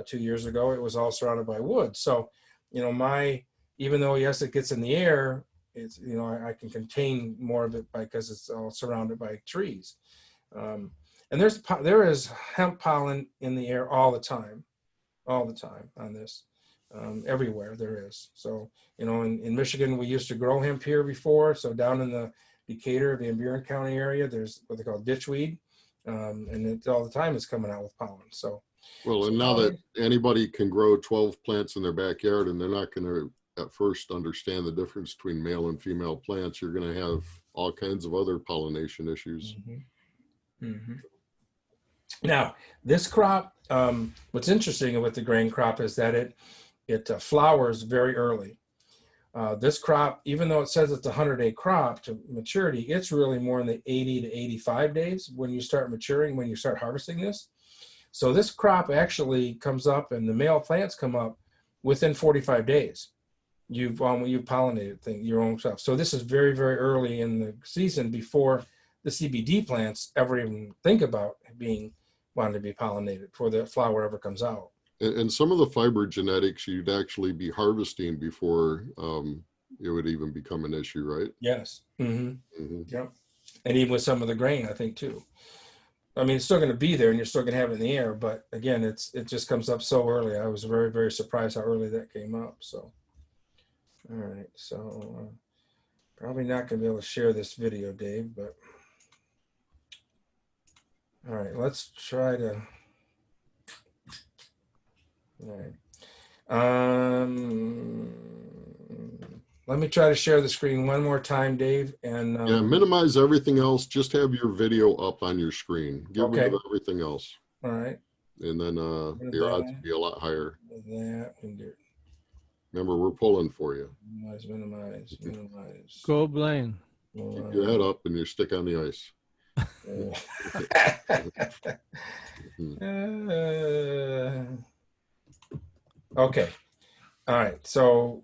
2 years ago, it was all surrounded by wood. So, even though, yes, it gets in the air, it's, you know, I can contain more of it because it's all surrounded by trees. And there is hemp pollen in the air all the time on this. Everywhere there is. So, you know, in Michigan, we used to grow hemp here before. So down in the Decatur, Van Buren County area, there's what they call ditchweed. And it all the time is coming out with pollen. So, Well, and now that anybody can grow 12 plants in their backyard, and they're not going to at first understand the difference between male and female plants, you're going to have all kinds of other pollination issues. Now, this crop, what's interesting with the grain crop is that it flowers very early. This crop, even though it says it's a 100-day crop to maturity, it's really more in the 80 to 85 days when you start maturing, when you start harvesting this. So this crop actually comes up, and the male plants come up within 45 days. You've pollinated your own stuff. So this is very, very early in the season before the CBD plants ever even think about being wanted to be pollinated before the flower ever comes out. And some of the fiber genetics you'd actually be harvesting before it would even become an issue, right? Yes. Yep. And even with some of the grain, I think too. I mean, it's still going to be there, and you're still going to have it in the air. But again, it just comes up so early. I was very, very surprised how early that came up. So, all right. So probably not going to be able to share this video, Dave. But all right, let's try to. All right. Let me try to share the screen one more time, Dave. And yeah, minimize everything else. Just have your video up on your screen. Get rid of everything else. All right. And then your odds will be a lot higher. That and do. Remember, we're pulling for you. Minimize. Go Blain. Keep your head up and your stick on the ice. Okay. All right. So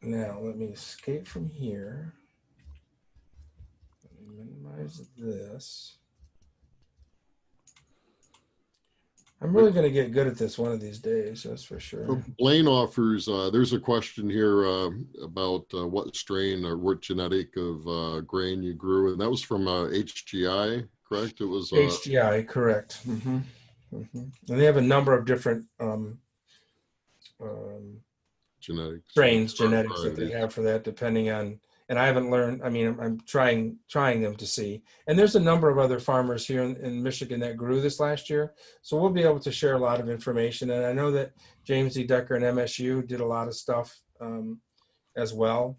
now let me escape from here. Let me minimize this. I'm really going to get good at this one of these days, that's for sure. Blain offers, there's a question here about what strain or what genetic of grain you grew, and that was from HGI, correct? It was HGI, correct. And they have a number of different genetics that they have for that, depending on. And I haven't learned. I mean, I'm trying them to see. And there's a number of other farmers here in Michigan that grew this last year, so we'll be able to share a lot of information. And I know that James E. Decker and MSU did a lot of stuff as well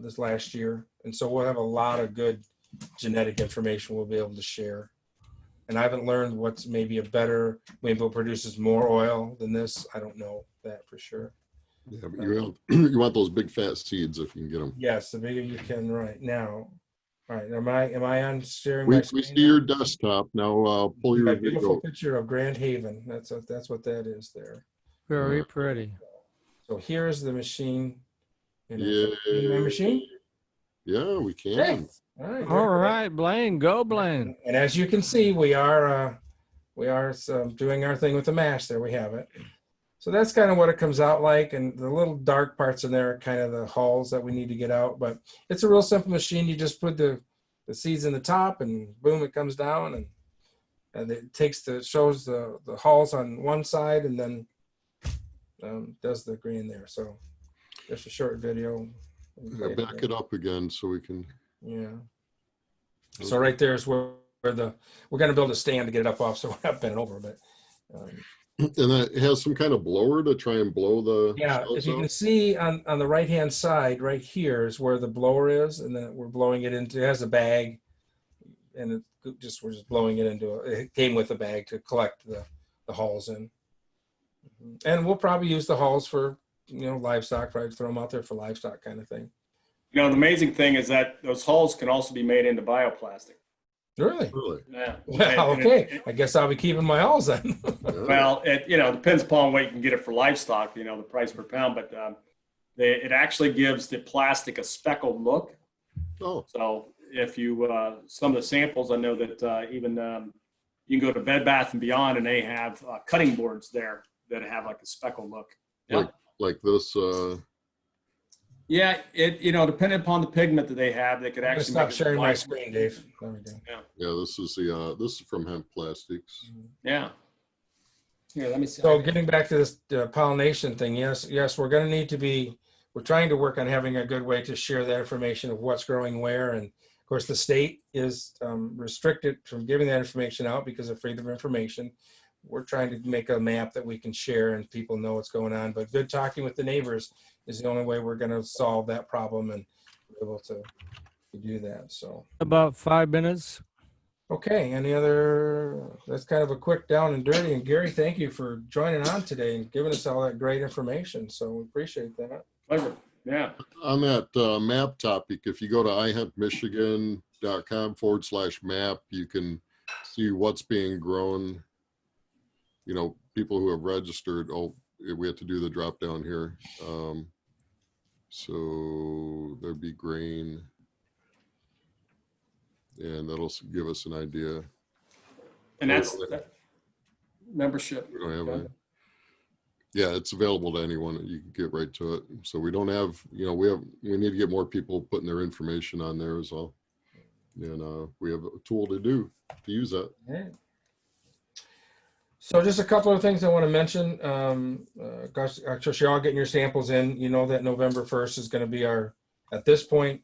this last year, and so we'll have a lot of good genetic information we'll be able to share. And I haven't learned what's maybe maybe what produces more oil than this. I don't know that for sure. Yeah, but you want those big fat seeds if you can get them. Yes, the bigger you can right now. All right, am I on sharing? We see your desktop now. Pull your beautiful picture of Grand Haven. That's what that is there. Very pretty. So here's the machine. Yeah. My machine. Yeah, we can. Hey. All right, Blain, go Blain. And as you can see, we are doing our thing with the mash. There we have it. So that's kind of what it comes out like, and the little dark parts in there are kind of the hulls that we need to get out. But it's a real simple machine. You just put the seeds in the top, and boom, it comes down, and it shows the hulls on one side, and then does the green there. So just a short video. Back it up again so we can. Yeah. So right there is where we're going to build a stand to get it up off, so we're not bending over, but. And that has some kind of blower to try and blow the. Yeah, if you can see on the right hand side, right here is where the blower is, and then we're blowing it into. It has a bag, and we're just blowing it into. It came with a bag to collect the hulls in, and we'll probably use the hulls for livestock. Probably throw them out there for livestock kind of thing. The amazing thing is that those hulls can also be made into bioplastic. Really? Yeah. Well, okay. I guess I'll be keeping my hulls then. Well, it depends upon what you can get it for livestock. The price per pound, but it actually gives the plastic a speckled look. Oh. So if you some of the samples, I know that even you can go to Bed Bath and Beyond, and they have cutting boards there that have like a speckled look. Yeah. Like this. Yeah, depending upon the pigment that they have, they could I'm gonna actually stop make it sharing my white. screen, Dave. There we go. Yeah, this is from Hemp Plastics. Yeah. Here, let me see. So getting back to this pollination thing, yes, we're going to need to be, we're trying to work on having a good way to share that information of what's growing where. And of course, the state is restricted from giving that information out because of freedom of information. We're trying to make a map that we can share and people know what's going on. But good talking with the neighbors is the only way we're going to solve that problem and be able to do that. So. About 5 minutes. Okay, any other, that's kind of a quick down and dirty. And Gary, thank you for joining on today and giving us all that great information. So we appreciate that. Pleasure. Yeah. On that map topic, if you go to ihempmichigan.com/map, you can see what's being grown. You know, people who have registered. Oh, we have to do the drop down here. So there'd be grain. And that'll give us an idea. And that's that membership. We don't have yeah, it's available to anyone. You can get right to it. So we don't have, we need to get more people putting their information on there as well. And we have a tool to use that. Yeah. So just a couple of things I want to mention. Gosh, actually, you're all getting your samples in. You know that November 1st is going to be at this point,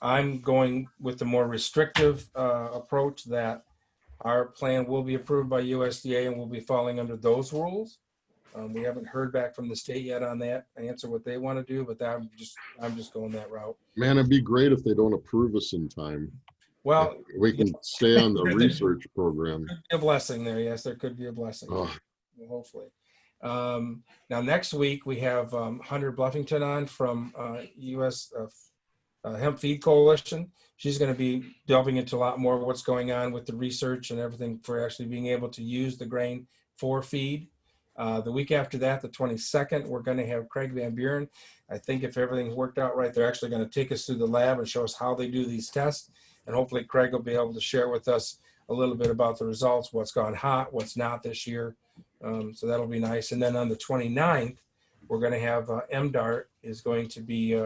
I'm going with the more restrictive approach that our plan will be approved by USDA and will be falling under those rules. We haven't heard back from the state yet on that, answer what they want to do, but I'm just going that route. Man, it'd be great if they don't approve us in time. Well, we can stay on the research program. Could be a blessing there. Yes, there could be a blessing. Oh. Well, hopefully. Now, next week we have Hunter Bluffington on from U.S. Hemp Feed Coalition. She's going to be delving into a lot more of what's going on with the research and everything for actually being able to use the grain for feed. The week after that, the 22nd, we're going to have Craig Van Buren. I think if everything's worked out right, they're actually going to take us through the lab and show us how they do these tests. And hopefully Craig will be able to share with us a little bit about the results, what's gone hot, what's not this year. So that'll be nice. And then on the 29th, we're going to have MDART is going to be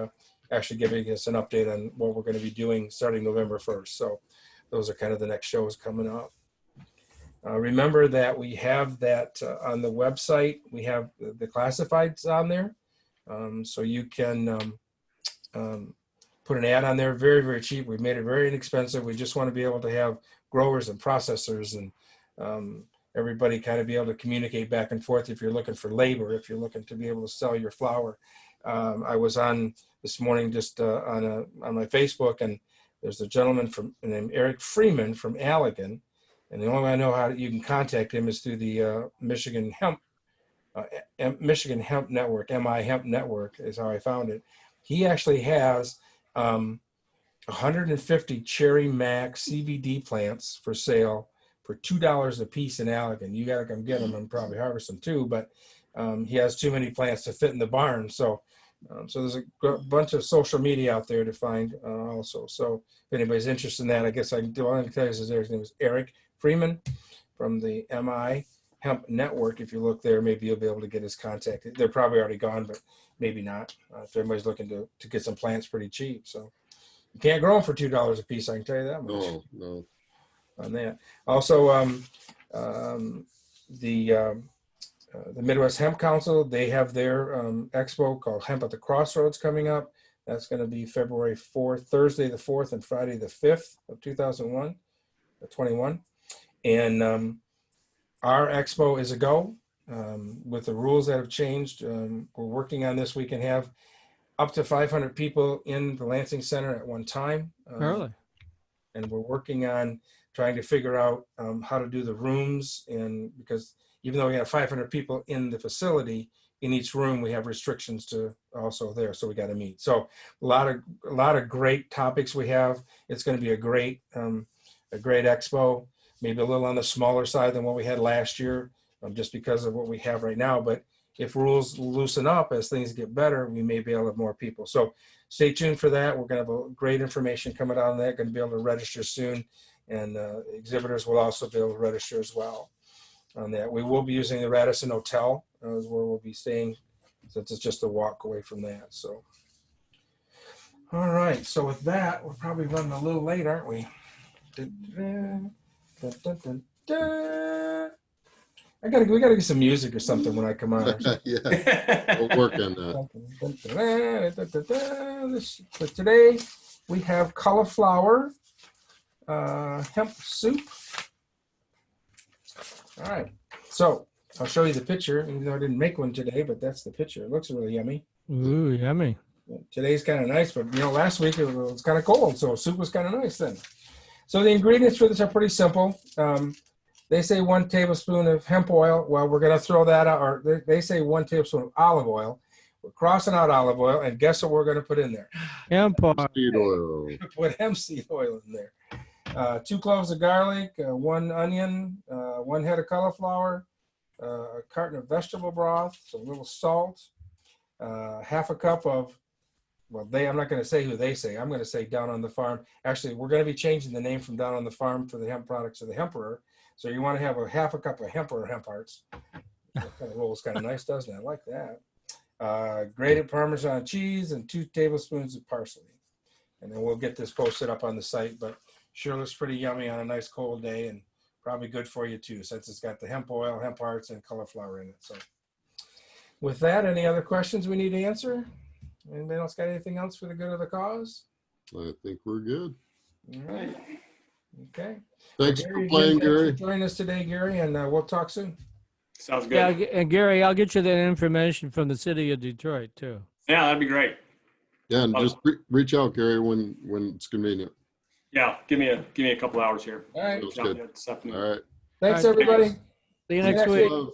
actually giving us an update on what we're going to be doing starting November 1st. So those are kind of the next shows coming up. Remember that we have that on the website, we have the classifieds on there. So you can put an ad on there, very, very cheap. We've made it very inexpensive. We just want to be able to have growers and processors and everybody kind of be able to communicate back and forth if you're looking for labor, if you're looking to be able to sell your flour. I was on this morning just on my Facebook, and there's a gentleman named Eric Freeman from Allegan, and the only way I know how you can contact him is through the Michigan Hemp Network, MI Hemp Network is how I found it. He actually has 150 Cherry Mac CBD plants for sale for $2 a piece in Allegan. You got to come get them and probably harvest them too, but he has too many plants to fit in the barn. So there's a bunch of social media out there to find also. So if anybody's interested in that, I guess I can do. All I can tell you is his name is Eric Freeman from the MI Hemp Network. If you look there, maybe you'll be able to get his contact. They're probably already gone, but maybe not. If everybody's looking to get some plants pretty cheap. So you can't grow them for $2 a piece. I can tell you that much. No. On that. Also, the Midwest Hemp Council, they have their expo called Hemp at the Crossroads coming up. That's going to be February 4th, Thursday the 4th and Friday the 5th of 2021. And our expo is a go with the rules that have changed. We're working on this. We can have up to 500 people in the Lansing Center at one time. Really? And we're working on trying to figure out how to do the rooms, and because even though we have 500 people in the facility, in each room we have restrictions to also there, so we got to meet. So a lot of great topics we have. It's going to be a great expo, maybe a little on the smaller side than what we had last year, just because of what we have right now. But if rules loosen up as things get better, we may be able to have more people. So stay tuned for that. We're going to have a great information coming out on that. Going to be able to register soon, and exhibitors will also be able to register as well on that. We will be using the Radisson Hotel is where we'll be staying, since it's just a walk away from that. So All right, so with that, we're probably running a little late, aren't we? We gotta get some music or something when I come on. Or something. Yeah, we'll work on that. So today we have cauliflower hemp soup. All right, so I'll show you the picture, even though I didn't make one today, but that's the picture. It looks really yummy. Ooh, yummy. Today's kind of nice, but last week it was kind of cold, so soup was kind of nice then. So the ingredients for this are pretty simple. They say 1 tablespoon of hemp oil. Well, we're going to throw that out, or they say 1 tablespoon of olive oil. We're crossing out olive oil, and guess what we're going to put in there? Hemp oil. Seed oil. Put hemp seed oil in there. 2 cloves of garlic, 1 onion, 1 head of cauliflower, a carton of vegetable broth, a little salt, half a cup of, I'm not going to say who they say. I'm going to say Down on the Farm. Actually, we're going to be changing the name from Down on the Farm for the hemp products to the Hemperer. So you want to have a half a cup of Hemperer hemp hearts. That kind of rolls kind of nice, doesn't it? I like that. Grated Parmesan cheese and 2 tablespoons of parsley. And then we'll get this posted up on the site, but sure looks pretty yummy on a nice cold day and probably good for you too, since it's got the hemp oil, hemp hearts, and cauliflower in it. So with that, any other questions we need to answer? Anybody else got anything else for the good of the cause? I think we're good. All right. Okay. Thanks Well, for Gary, playing, again, thanks Gary. for joining us today, Gary, and we'll talk soon. Sounds good. Yeah, and Gary, I'll get you that information from the city of Detroit too. Yeah, that'd be great. Yeah, and just reach out, Gary, when it's convenient. Yeah, give me a couple hours here. All right. Sounds Yeah, good. yeah, this afternoon. All right. Thanks, All right. everybody. See you See you next next week. week.